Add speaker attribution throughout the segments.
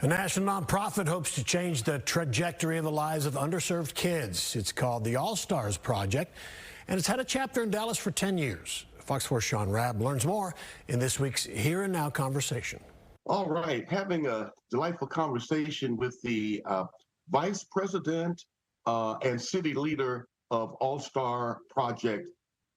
Speaker 1: A national nonprofit hopes to change the trajectory of the lives of underserved kids. It's called the All-Stars Project, and it's had a chapter in Dallas for 10 years. Fox 4's Shaun Rabb learns more in this week's Here and Now conversation.
Speaker 2: All right, having a delightful conversation with the Vice President and City Leader of All-Star Project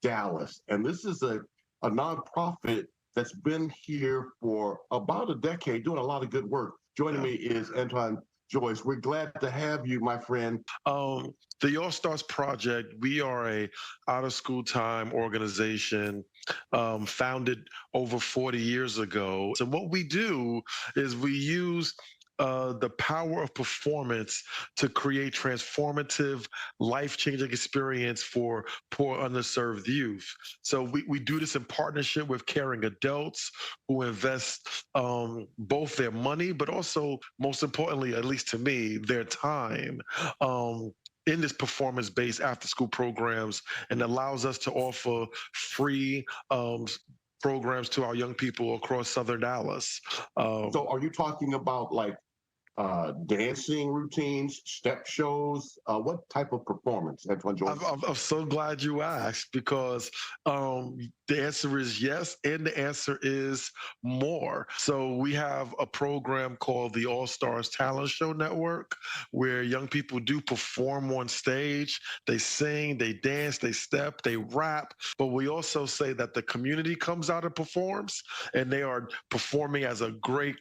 Speaker 2: Dallas. And this is a nonprofit that's been here for about a decade, doing a lot of good work. Joining me is Antoine Joyce. We're glad to have you, my friend.
Speaker 3: The All-Stars Project, we are a out-of-school time organization founded over 40 years ago. So what we do is we use the power of performance to create transformative, life-changing experience for poor, underserved youth. So we do this in partnership with caring adults who invest both their money, but also, most importantly, at least to me, their time. In this performance-based after-school programs, and allows us to offer free programs to our young people across Southern Dallas.
Speaker 2: So are you talking about like dancing routines, step shows? What type of performance, Antoine Joyce?
Speaker 3: I'm so glad you asked, because the answer is yes, and the answer is more. So we have a program called the All-Stars Talent Show Network, where young people do perform on stage. They sing, they dance, they step, they rap. But we also say that the community comes out and performs, and they are performing as a great,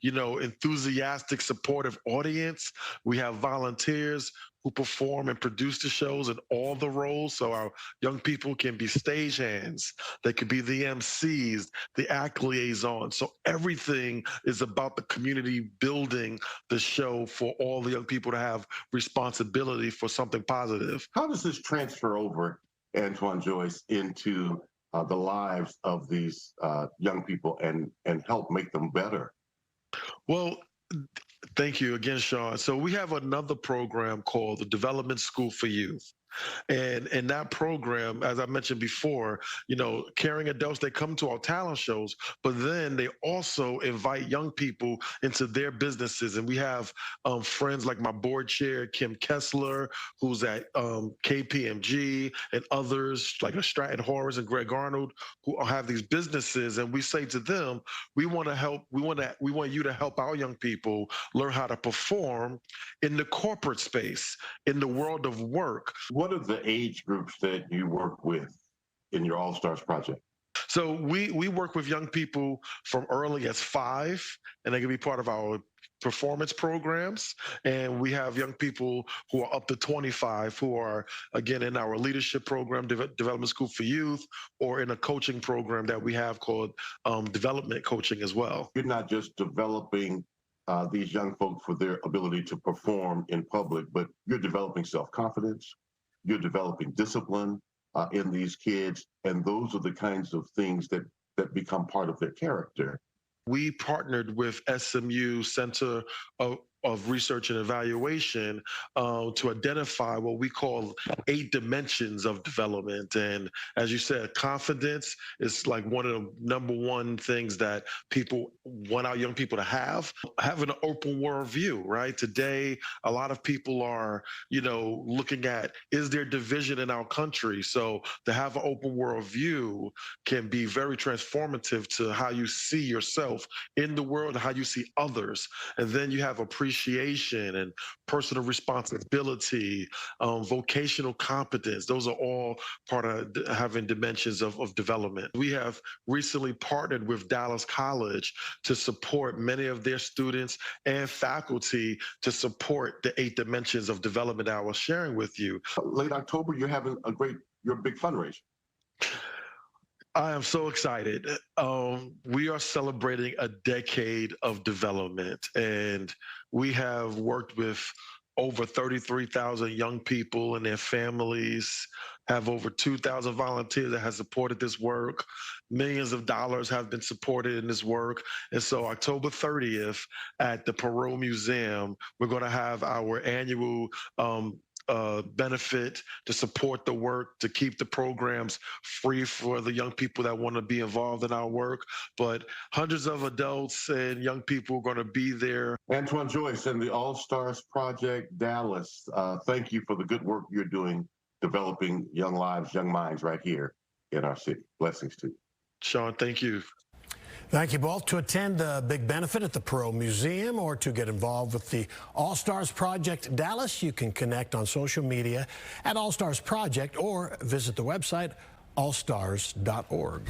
Speaker 3: enthusiastic, supportive audience. We have volunteers who perform and produce the shows in all the roles. So our young people can be stagehands, they could be the MCs, the act liaisons. So everything is about the community building the show for all the young people to have responsibility for something positive.
Speaker 2: How does this transfer over, Antoine Joyce, into the lives of these young people and help make them better?
Speaker 3: Well, thank you again, Shaun. So we have another program called the Development School for Youth. And in that program, as I mentioned before, caring adults, they come to our talent shows, but then they also invite young people into their businesses. And we have friends like my board chair, Kim Kessler, who's at KPMG, and others like Stratton Horace and Greg Arnold, who have these businesses. And we say to them, we want to help, we want you to help our young people learn how to perform in the corporate space, in the world of work.
Speaker 2: What are the age groups that you work with in your All-Stars Project?
Speaker 3: So we work with young people from early as 5, and they can be part of our performance programs. And we have young people who are up to 25 who are, again, in our leadership program, Development School for Youth, or in a coaching program that we have called Development Coaching as well.
Speaker 2: You're not just developing these young folks for their ability to perform in public, but you're developing self-confidence, you're developing discipline in these kids, and those are the kinds of things that become part of their character.
Speaker 3: We partnered with SMU Center of Research and Evaluation to identify what we call 8 dimensions of development. And as you said, confidence is like one of the #1 things that people want our young people to have. Having an open world view, right? Today, a lot of people are, looking at, is there division in our country? So to have an open world view can be very transformative to how you see yourself in the world and how you see others. And then you have appreciation and personal responsibility, vocational competence. Those are all part of having dimensions of development. We have recently partnered with Dallas College to support many of their students and faculty to support the 8 dimensions of development that I was sharing with you.
Speaker 2: Late October, you're having your big fundraiser.
Speaker 3: I am so excited. We are celebrating a decade of development, and we have worked with over 33,000 young people and their families, have over 2,000 volunteers that have supported this work. Millions of dollars have been supported in this work. And so October 30th at the Perot Museum, we're going to have our annual benefit, to support the work, to keep the programs free for the young people that want to be involved in our work. But hundreds of adults and young people are going to be there.
Speaker 2: Antoine Joyce and the All Stars Project Dallas, thank you for the good work you're doing developing young lives, young minds right here in our city. Blessings to you.
Speaker 3: Shaun, thank you.
Speaker 1: Thank you both. To attend the big benefit at the Perot Museum or to get involved with the All Stars Project Dallas, you can connect on social media at All Stars Project or visit the website allstars.org.